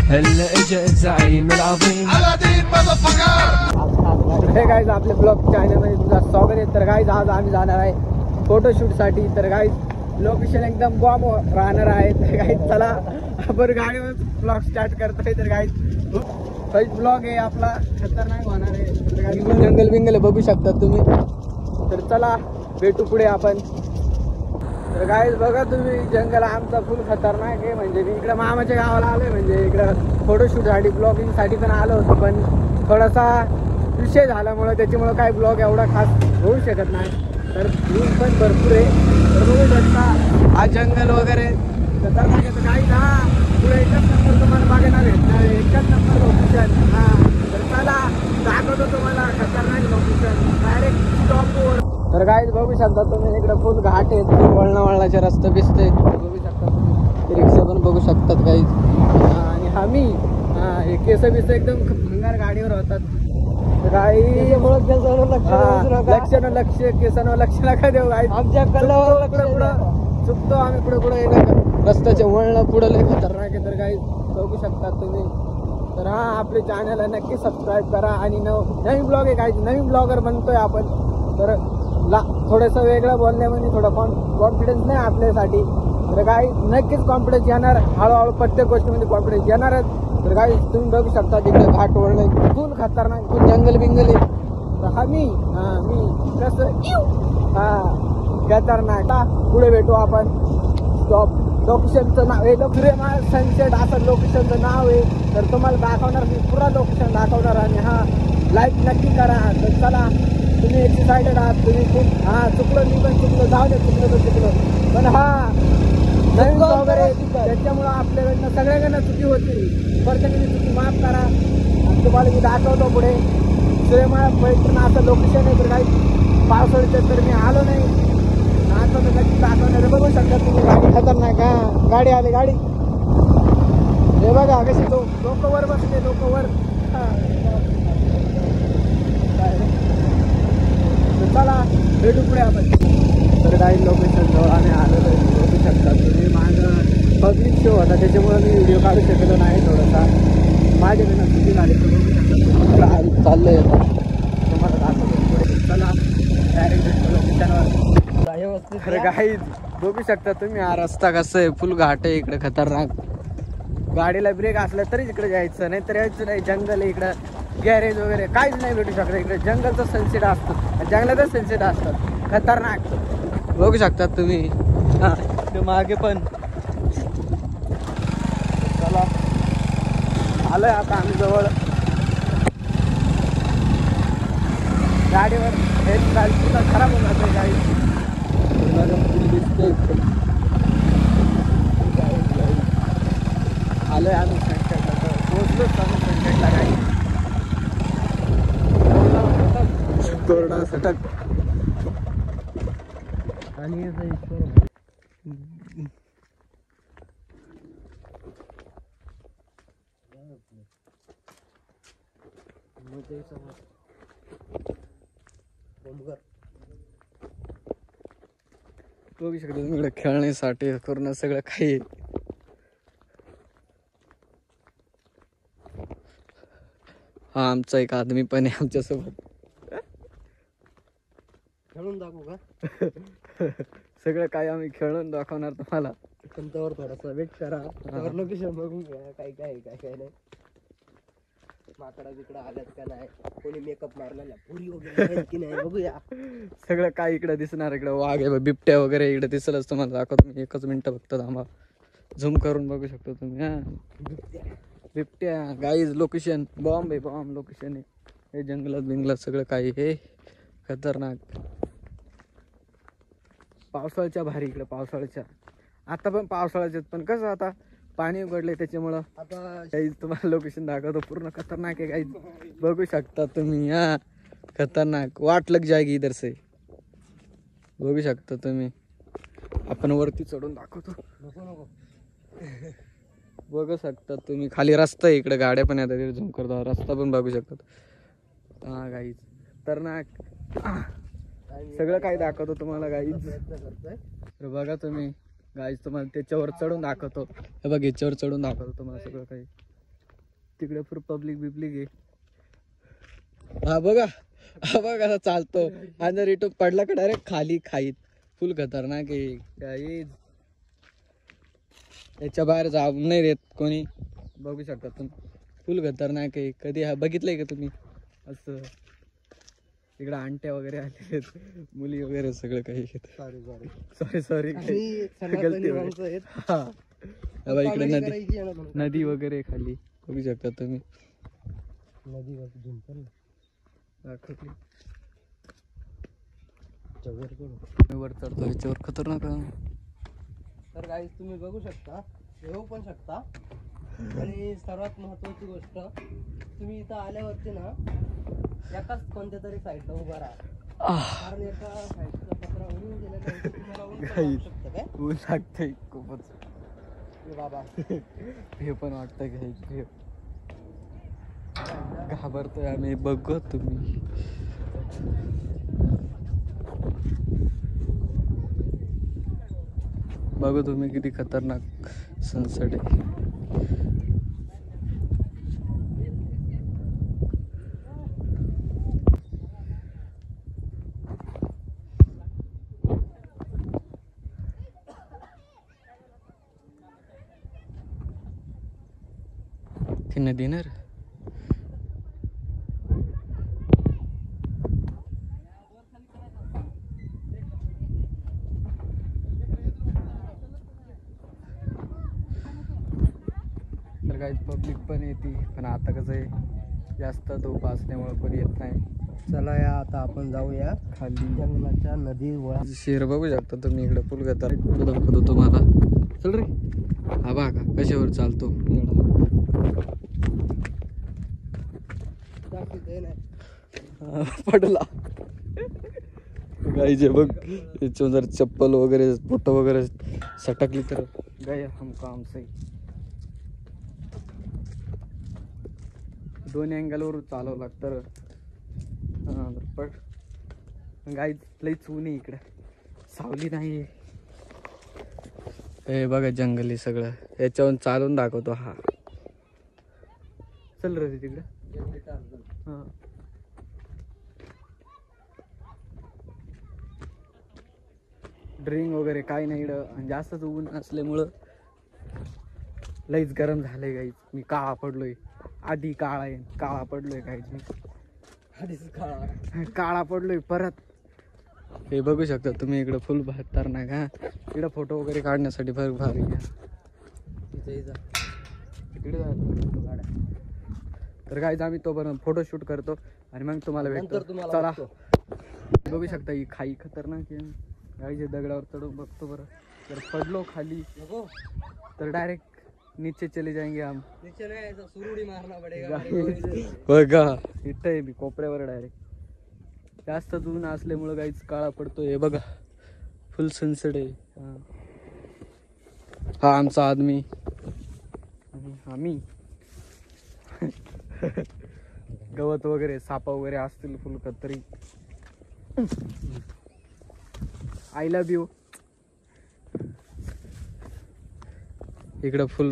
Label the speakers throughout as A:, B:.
A: هلا اجا الزعيم العظيم
B: हे गाईज आपल्या ब्लॉग चॅनलमध्ये तुझं स्वागत आहे. तर गाईज आज आम्ही जाणार आहे फोटोशूटसाठी. तर गाईज लोकेशन एकदम बॉम्ब राहणार आहे. तर गाईज चला आपण गाडीवर ब्लॉग स्टार्ट करतोय. तर गाईज फर्स्ट ब्लॉग आहे आपला, खतरनाक होणार आहे. तर गाईज जंगल बिंगल बघू शकता तुम्ही. तर चला भेटू पुढे आपण. तर गाईज बघा तुम्ही, जंगल आमचा फुल खतरनाक आहे. म्हणजे मी इकडं मामाच्या गावाला आलोय, म्हणजे इकडं फोटोशूटसाठी ब्लॉगिंगसाठी पण आलो होतो, पण थोडासा विषय झाल्यामुळे त्याच्यामुळे काय ब्लॉग एवढा खास होऊ शकत नाही. तर व्ह्यूज पण भरपूर आहे. तर बघू शकता हा जंगल वगैरे खतरनाक आहे. तर गाईज हा पुढे एकच नंबर तुम्हाला बघायला भेटणार आहे, एकच नंबर लोकेशन. हा तर चला दाखवतो तुम्हाला खतरनाक लोकेशन डायरेक्ट स्टॉपवर. तर गाईज बघू शकता तुम्ही, इकडे फुल घाट आहेत, वळणाचे रस्ते दिसते बघू शकता तुम्ही. रिक्षा पण बघू शकतात गाईज. आणि आम्ही हे केस बिस एकदम भंगार गाडीवर होतात. काही लक्ष केसांवर लक्ष नका देऊ. आमच्या कल्लावर चुकतो आम्ही पुढे पुढे रस्त्याचे वळण पुढे लय खतरनाक आहे. तर काही बघू शकता तुम्ही. तर हा आपले चॅनल नक्की सबस्क्राईब करा. आणि नवीन ब्लॉग आहे, काही नवीन ब्लॉगर बनतोय आपण. तर थोडंसं वेगळं बोलण्यामध्ये थोडं कॉन्फिडन्स नाही आपल्यासाठी. तर काही नक्कीच कॉन्फिडन्स येणार, हळूहळू प्रत्येक गोष्टीमध्ये कॉन्फिडन्स येणारच. तर काही तुम्ही बघू शकता तिकडे घाट वळणं फुल खतरनाक, फुल जंगल बिंगल आहे. तर मी कसं खतरनाक. पुढे भेटू आपण. स्टॉप लोकेशनचं नाव एकदम सूर्यमाळ सनसेट असं लोकेशनचं नाव आहे. तर तुम्हाला दाखवणार, मी पुरा लोकेशन दाखवणार. आणि हा लाईक नक्की करा. तर चला, तुम्ही एक्साइटेड आहात, तुम्ही खूप चुकलो, मी पण चुकलो, जाऊ दे, चुकलो तर चुकलो. पण नवीन वगैरे त्याच्यामुळं आपल्याकडनं सगळ्यांकडनं चुकी होती. प्रत्येकाने चुकी माफ करा. आणि तुम्हाला मी दाखवतो पुढे सूर्यमाळा पैठण असं लोकेशन आहे. तर काही पावसाळ्याचं तर मी आलो नाही, आता तर नक्की दाखवणार. बघू शकता तुम्ही, गाडी खतरनाक. गाडी आली, गाडी हे बघा कशी लोक वर बसले, लोक वर. चला भेटू पुढे आपण. तर काही लोकेशन जवळ आम्ही आलेलो आहे, बघू शकता तुम्ही. माझं पब्लिक शो होता त्याच्यामुळे मी व्हिडिओ काढू शकलो नाही. थोडासा माझ्याकडनं चुकी झाली. तर बघू शकता चाललंय तुम्हाला दाखवतो पुढे. चला डायरेक्ट लोकेशनवर. तर काही बघू शकता तुम्ही, हा रस्ता कसं आहे, फुल घाट आहे इकडे खतरनाक. गाडीला ब्रेक असला तरी इकडे जायचं, नाही तर यायचं नाही. जंगल आहे इकडं, गॅरेज वगैरे काहीच नाही भेटू शकतं इकडे. जंगलचं सनसेट असतं, जंगलातच सनसेट असतात खतरनाक. बघू शकता तुम्ही. ते मागे पण. चला आलोय आता आम्ही जवळ. गाडीवर हे सुद्धा खराब होऊन जाते गाडी. आलोय आम्ही सनसेटला, तर पोहोचलोच आम्ही सनसेटला. गाडी कोरडा सटक. आणि बघू शकतो तुम्ही, खेळण्यासाठी करून सगळं काही. हा आमचा एक आदमी पण आहे आमच्यासोबत. खेळून दाखवू का? सगळं काय आम्ही खेळून दाखवणार तुम्हाला. तुमच्यावर थोडासा वेट करा, लोकेशन बघून घ्या काय काय काय काय नाही. माकडा बिकडा आल्यात का नाही, कोणी मेकअप मारलेला पुरी वगैरे की नाही बघूया. सगळं काय इकडे दिसणार. इकडे वाघ आहे, बिबट्या वगैरे इकडे दिसलंच तुम्हाला दाखवतो मी. एकच मिनिट फक्त थांबा, झूम करून बघू शकतो तुम्ही. बिबट्या गाईज लोकेशन बॉम्ब आहे, बॉम्ब लोकेशन आहे. हे जंगलात बिंगलात सगळं काही हे खतरनाक. पावसाळ्याच्या भारी इकडे, पावसाळ्याच्या आता पण पावसाळ्याच्यात पण कसं आता पाणी उघडले त्याच्यामुळं आता काही तुम्हाला लोकेशन दाखवतो. पूर्ण खतरनाक आहे काही, बघू शकता तुम्ही. खतरनाक वाट लग जाएगी इधर से, बघू शकता तुम्ही. आपण वरती चढून दाखवतो, बघू शकता तुम्ही. खाली रस्ता आहे इकडे, गाड्या पण येतात, झूम करतो रस्ता पण बघू शकतात. गाईज खतरनाक सगळं काही दाखवतो तुम्हाला गाईज. तर बघा तुम्ही गाईज, तुम्हाला त्याच्यावर चढून दाखवतो. हे बघ याच्यावर चढून दाखवतो तुम्हाला सगळं काही. तिकडे फुल पब्लिक बिब्लिक आहे. हा बघा कसा चालतो आणि जर इटो पडला का डायरेक्ट खाली खाईत. फुल खतरनाक आहे. काही याच्या बाहेर जाऊ नाही देत कोणी. बघू शकता तुम्ही फुल खतरनाक आहे. कधी बघितलंय का तुम्ही असं? इकडे आंट्या वगैरे आलेले आहेत, मुली वगैरे सगळं काही. सॉरी हा इकडे नदी वगैरे खाली बघू शकता तुम्ही. नदी वर चढतो याच्यावर खतरनाक.
C: तर गाईज तुम्ही बघू शकता, येऊ पण शकता. आणि सर्वात महत्वाची गोष्ट, तुम्ही इथं आल्यावरती ना एकाच कोणत्या तरी साईडला उभा राहा. कारण एका साईडचा पत्रा उडून गेलेला तुम्हाला ऊन लागू शकतं. काय
B: ऊन लागतंय खूपच
C: बाबा.
B: हे पण वाटतं की घाबरतोय आम्ही. बघू तुम्ही बघू तुम्ही किती खतरनाक सनसेट आहे. ती नदी ना तर काही पब्लिक पण येते. पण आता कसं आहे जास्त धूप असल्यामुळे कोणी येत नाही.
C: चला या आता आपण जाऊया
B: खाली
C: जंगलाच्या नदी वळा.
B: शेर बघू शकता तुम्ही. इकडे पूल घेता दाखवतो तुम्हाला. चल रे. हा बा का कशावर चालतो पडला गाईचे बघ. याच्यावर जर चप्पल वगैरे फोटो वगैरे सटकली तर गाय हम काम सही. दोन अँगलवर चालवं लागतं. पण गाई लईच ऊन आहे इकडं, सावली नाही. हे बघा जंगल आहे सगळं. याच्यावरून चालून दाखवतो. हा चल रे तिकडं. हा ड्रिंक वगैरे काही नाही इकडं. जास्तच ऊन असल्यामुळं लईच गरम झालंय गाईच. मी काळा पडलोय. आधी काळा पडलोय गाईच. मी
C: आधीच
B: काळा पडलोय परत. हे बघू शकता तुम्ही. इकडं फुल बहात्तर नाही का. इकडं फोटो वगैरे काढण्यासाठी फार भारी घ्या. तिकडे तर गाईज आम्ही तो पण फोटोशूट करतो आणि मग तुम्हाला भेटतो. चला बघू शकता ही खाई खतरनाक आहे. गाईच्या दगडावर चढून बघतो बरं. जर पडलो खाली तर डायरेक्ट नीचे चले जाएंगे हम.
C: नीचे नहीं तो सुरुडी मारना पड़ेगा.
B: बघा इथं आहे मी कोपऱ्यावर डायरेक्ट. जास्त ऊन असल्यामुळं काहीच काळा पडतोय. हे बघा फुल सनसेट आहे. हा आमचा आदमी आणि आम्ही. गवत वगैरे सापा वगैरे असतील फुल कतरी. I love you. इकडं फुल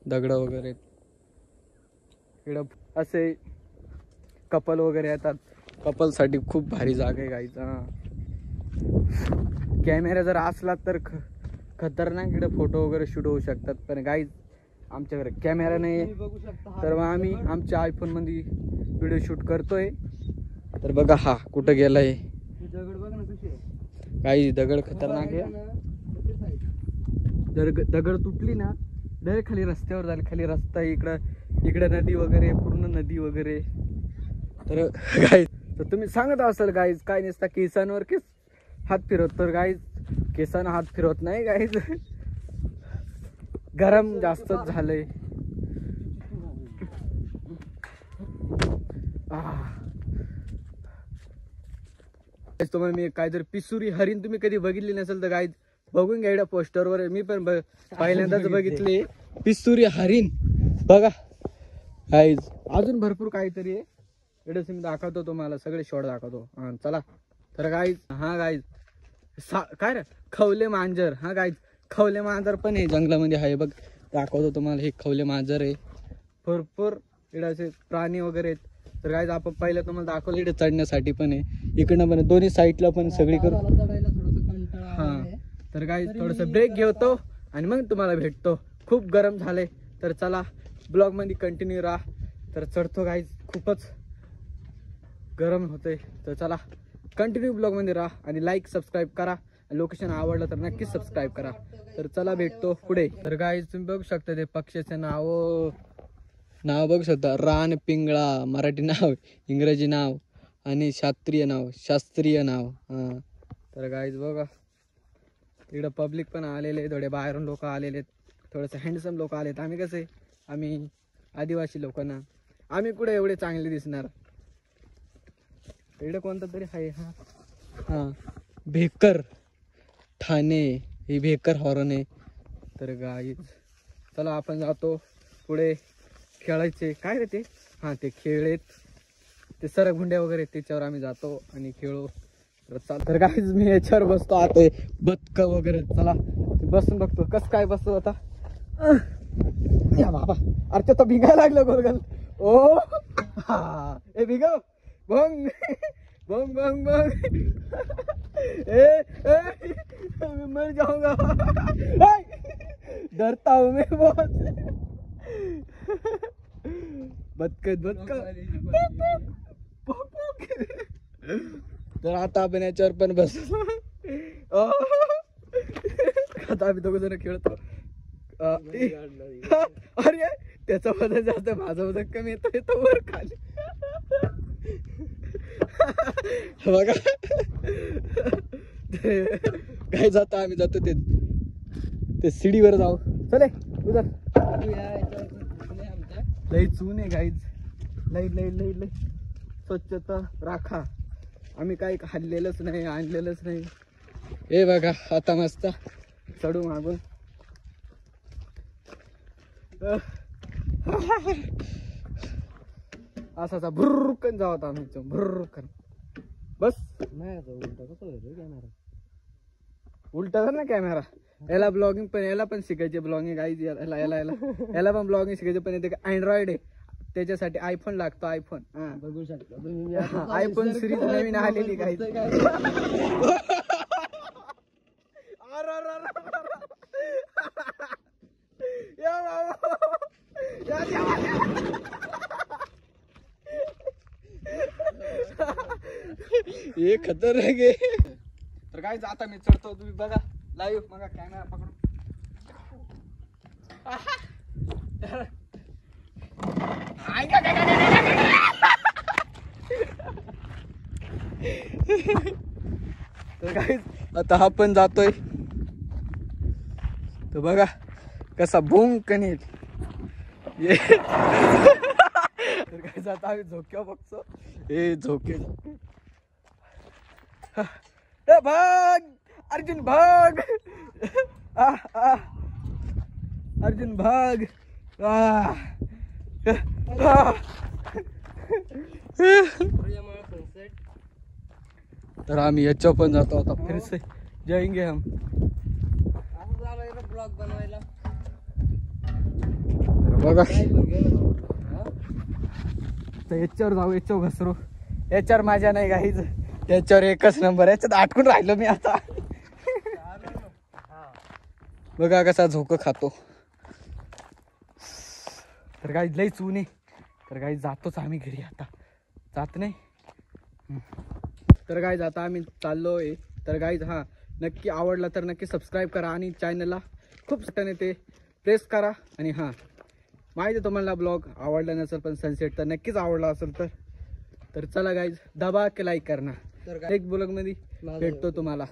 B: दगड वगैरे. इकडं असे कपल वगैरे येतात. कपल साठी खूप भारी जागा आहे गाईचा. कॅमेरा जर असला तर खतरनाक इकडे फोटो वगैरे शूट होऊ शकतात. पण गाईज आमच्याकडे कॅमेरा नाही तर मग आम्ही आमच्या आयफोन मध्ये व्हिडिओ शूट करतोय. तर बघा हा कुठं गेलाय.
C: दगड बघ ना कशी आहे.
B: काही दगड खतरनाक आहे. जर दगड तुटली ना डायरेक्ट खाली रस्त्यावर झाली. खाली रस्ता इकडं नदी वगैरे पूर्ण नदी वगैरे. तर गाईज तर तुम्ही सांगत असाल गाईज काय नसता केसांवर केस हात फिरवत. तर गाईज केसांना हात फिरवत नाही गाईज. गरम जास्तच झालंय. तुम्हाला मी काहीतरी पिसुरी हरिण तुम्ही कधी बघितली नसेल तर गाईज बघून घ्या. पोस्टरवर मी पण पहिल्यांदाच बघितले पिसुरी हरिण. बघा गाईज अजून भरपूर काहीतरी आहे. इकडे मी दाखवतो तुम्हाला सगळे शॉट दाखवतो. हा चला. तर गाईज हा गाईज काय रे खवले मांजर. हा गाईज खवले मांजर पण आहे जंगलामध्ये आहे बघ. दाखवतो तुम्हाला. हे खवले मांजर आहे. भरपूर इकडे असे प्राणी वगैरे आहेत. तर गाईज आपण पहिलं तुम्हाला दाखवलं इकडे चढण्यासाठी पण आहे, इकडनं पण आहे, दोन्ही साईडला पण सगळीकडे.
C: चढायला थोडंसं कंटाळा
B: हा
C: आलाय.
B: तर गाईज थोडंसं ब्रेक घेतो आणि मग तुम्हाला भेटतो. खूप गरम झालंय तर चला ब्लॉग मध्ये कंटिन्यू राहा. तर चढतो गाईज, खूपच गरम होतंय. तर चला कंटिन्यू ब्लॉग मध्ये राहा आणि लाईक सबस्क्राईब करा. लोकेशन आवडलं तर नक्कीच सबस्क्राईब करा. तर चला भेटतो पुढे. तर गाईज तुम्ही बघू शकता ते पक्षाचे नाव बघू शकता. रान पिंगळा मराठी नाव, इंग्रजी नाव आणि शास्त्रीय नाव. हा तर गाईज बघा इकडं पब्लिक पण आलेले, थोडे बाहेरून लोक आलेले, थोडेसे हँडसम लोक आलेत. आम्ही कसे आम्ही आदिवासी लोकांना आम्ही कुठे एवढे चांगले दिसणार. इकडे कोणता तरी आहे हा भेकर ठाणे, ही भेकर हॉर्न आहे. तर गाईज चला आपण जातो पुढे. खेळायचे काय रे ते, हा ते खेळ ते सरगुंड्या वगैरे त्याच्यावर आम्ही जातो आणि खेळू. तर गाईज मी याच्यावर बसतो आता, बदक वगैरे. चला बसून बघतो कस काय बसतो आता. या बाबा अरे ते तर भिंगायला लागलं गोलगल. ओ हा ए भिगव भंग भंग भंग भंग ए मैं मर जाऊंगा, डरता हूँ मैं बहुत. बदक तर आता आपण याच्यावर पण बसतो. आता आम्ही दोघ जण खेळतो. अरे त्याचा वजन जास्त, माझं वजन कमी येतो वर खाली. बघा काय जातो आम्ही जातो ते सीडीवर जाऊ. चले उधर. लई चून आहे गाईज, लई लई लई लई स्वच्छता राखा. आम्ही काही खाल्लेलंच नाही, आणलेलंच नाही. हे बघा आता मस्त चढू मागून. असा भुर्रकन जावत आम्ही भुर्रकन. बस
C: नाही आता उलटा कसं होईल कॅमेरा.
B: उलटा ना कॅमेरा. याला ब्लॉगिंग पण, याला पण शिकायचे ब्लॉगिंग गाईज. याला पण ब्लॉगिंग शिकायचे, पण ते अँड्रॉइड आहे त्याच्यासाठी आयफोन लागतो. आयफोन
C: बघू शकता तुम्ही.
B: आयफोन सिरीज नवीन आलेली गाईज. हे खतरनाक आहे. तर काय आता मी चढतो, तुम्ही बघा लाईव्ह. बघा कॅमेरा पकडून. तर काय आता हा पण जातोय. तर बघा कसा भूंग कनेल. तर काय जात आम्ही झोक्यावर बघतो. हे झोके भाग अर्जुन भाग. अर्जुन भाग. तर आम्ही याच्यावर पण जातो आता फिर से जाएंगे हम.
C: असं झालंय ना ब्लॉग बनवायला.
B: बघा तर याच्यावर जाऊ, याच्यावर घसरू. याच्यावर माझ्या नाही गाईज, याच्यावर एकच नंबर. याच्यात अटकून राहिलो मी आता. बघा कसा झोकं खातो. तर गाईज लई चून आहे. तर गाईज जातोच आम्ही घरी आता, जात नाही. तर गाईज आता आम्ही चाललोय. तर गाईज हा नक्की आवडला तर नक्की सबस्क्राईब करा आणि चॅनलला खूप सटन येते प्रेस करा. आणि हां माहिती तुम्हाला ब्लॉग आवडला नसेल पण सनसेट तर नक्कीच आवडला असेल तर चला गाईज दबा के लाईक करना. एक ब्लॉग मध्ये भेटतो तुम्हाला.